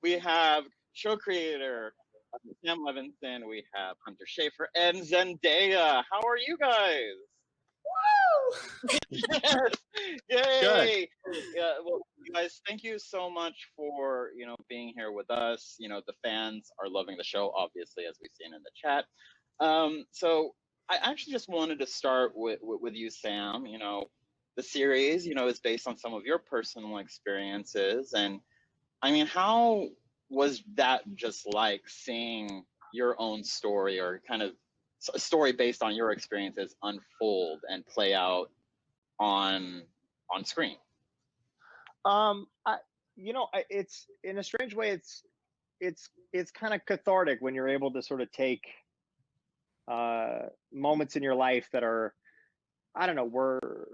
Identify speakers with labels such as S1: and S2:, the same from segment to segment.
S1: We have show creator Sam Levinson, we have Hunter Schafer, and Zendaya. How are you guys? Woo! Yes! Yay! Yeah, well, you guys, thank you so much for being here with us. The fans are loving the show, obviously, as we've seen in the chat. So I actually just wanted to start with you, Sam. The series, is based on some of your personal experiences, and I mean, how was that just like seeing your own story, or kind of a story based on your experiences, unfold and play out on screen?
S2: It's in a strange way, it's kind of cathartic when you're able to sort of take moments in your life that are, I don't know, were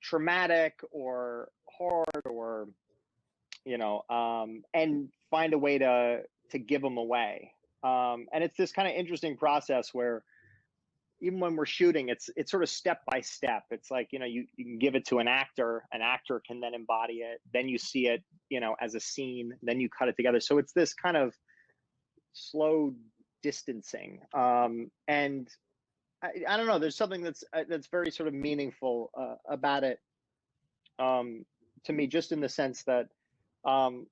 S2: traumatic or hard, or and find a way to give them away. And it's this kind of interesting process where even when we're shooting, it's sort of step by step. It's like, you can give it to an actor can then embody it, then you see it, as a scene, then you cut it together. So it's this kind of slow distancing. And I don't know, there's something that's very sort of meaningful about it, to me, just in the sense that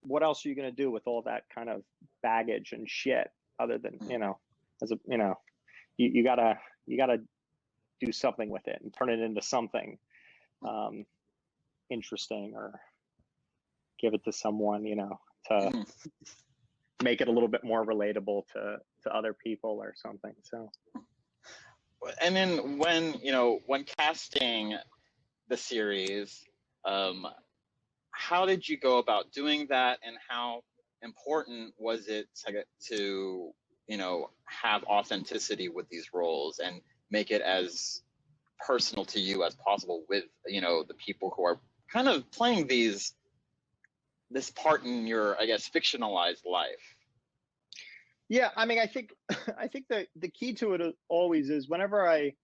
S2: what else are you going to do with all that kind of baggage and shit, other than you gotta do something with it and turn it into something interesting, or give it to someone, to make it a little bit more relatable to other people or something. So,
S1: and then when casting the series, how did you go about doing that, and how important was it to have authenticity with these roles and make it as personal to you as possible with the people who are kind of playing this part in your, I guess, fictionalized life?
S2: Yeah, I mean, I think that the key to it always is, whenever I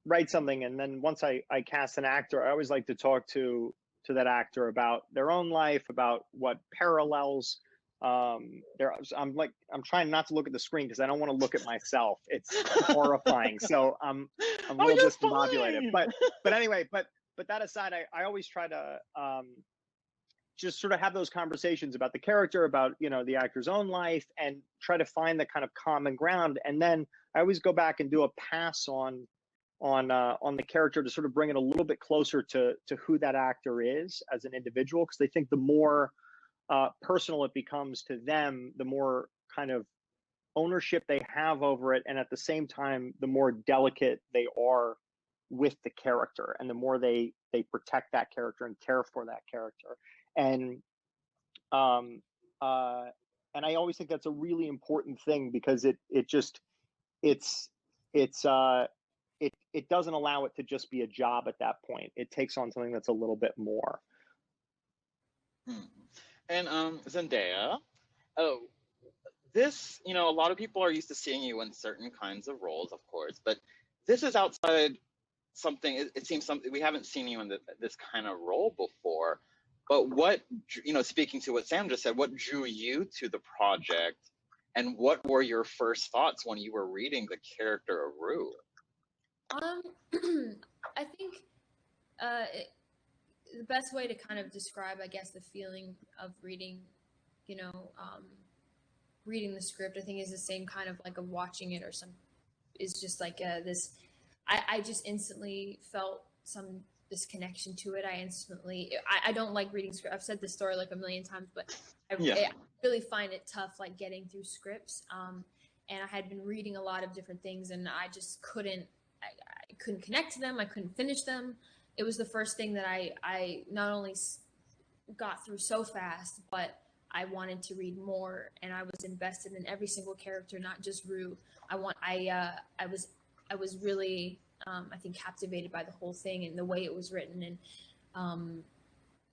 S2: write something, and then once I cast an actor, I always like to talk to that actor about their own life, about what parallels there. I'm trying not to look at the screen because I don't want to look at myself. It's horrifying. So I'm a little discombobulated. But anyway, but that aside, I always try to just sort of have those conversations about the character, about the actor's own life, and try to find the kind of common ground. And then I always go back and do a pass on the character to sort of bring it a little bit closer to who that actor is as an individual, because I think the more personal it becomes to them, the more kind of ownership they have over it, and at the same time, the more delicate they are with the character, and the more they protect that character and care for that character. And I always think that's a really important thing, because it doesn't allow it to just be a job at that point. It takes on something that's a little bit more.
S1: And Zendaya, this, a lot of people are used to seeing you in certain kinds of roles, of course, but this is outside something. It seems something we haven't seen you in this kind of role before. But what, speaking to what Sam just said, what drew you to the project, and what were your first thoughts when you were reading the character of Rue?
S3: I think the best way to kind of describe, I guess, the feeling of reading, reading the script, I think, is the same kind of like of watching it, or is just like this. I just instantly felt this connection to it. I don't like reading script. I've said this story like a million times, but I really find it tough, like getting through scripts. And I had been reading a lot of different things, and I just couldn't connect to them. I couldn't finish them. It was the first thing that I not only got through so fast, but I wanted to read more, and I was invested in every single character, not just Rue. I was really, I think, captivated by the whole thing and the way it was written, and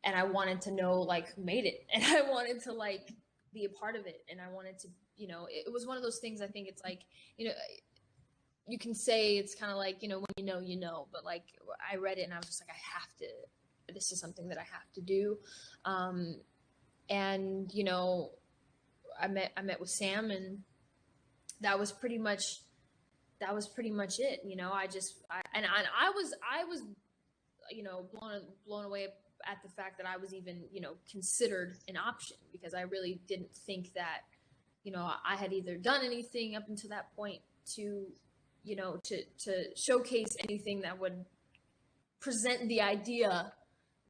S3: I wanted to know, like, who made it, and I wanted to, like, be a part of it, and I wanted to, it was one of those things. I think it's like, you can say it's kind of like, when but like, I read it and I was just like, I have to this is something that I have to do. And, you know, I met with Sam, and that was pretty much it. You know, I was, you know, blown away at the fact that I was even, you know, considered an option, because I really didn't think that, you know, I had either done anything up until that point to, you know, to showcase anything that would present the idea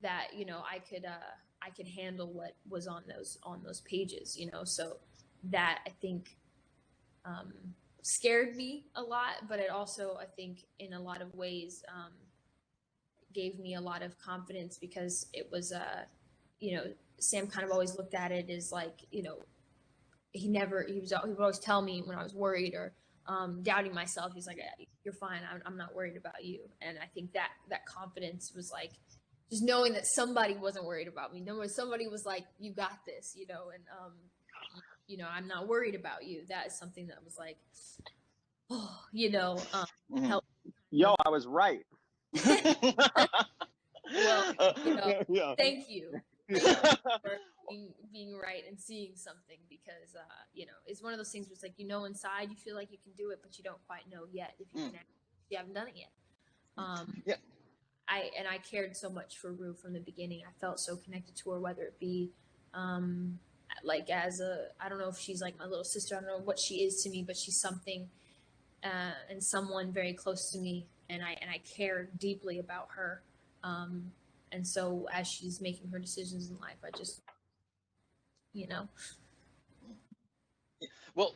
S3: that, you know, I could handle what was on those pages, you know. So that, I think, scared me a lot, but it also, I think, in a lot of ways, gave me a lot of confidence, because it was, you know, Sam kind of always looked at it as like, you know, he would always tell me when I was worried or doubting myself, he's like, you're fine. I'm not worried about you. And I think that confidence was like, just knowing that somebody wasn't worried about me. Knowing somebody was like, you got this, you know, and, you know, I'm not worried about you. That is something that was like, oh, you know, help.
S2: Yo, I was right.
S3: Well, you know,
S2: Yeah.
S3: thank you. Thank you for being right and seeing something, because, you know, it's one of those things where it's like, you know, inside you feel like you can do it, but you don't quite know yet if you can. You haven't done it yet.
S1: Yeah.
S3: I cared so much for Rue from the beginning. I felt so connected to her, whether it be, like as I don't know if she's like my little sister. I don't know what she is to me, but she's something, and someone very close to me, and I care deeply about her. And so as she's making her decisions in life, I just, you know,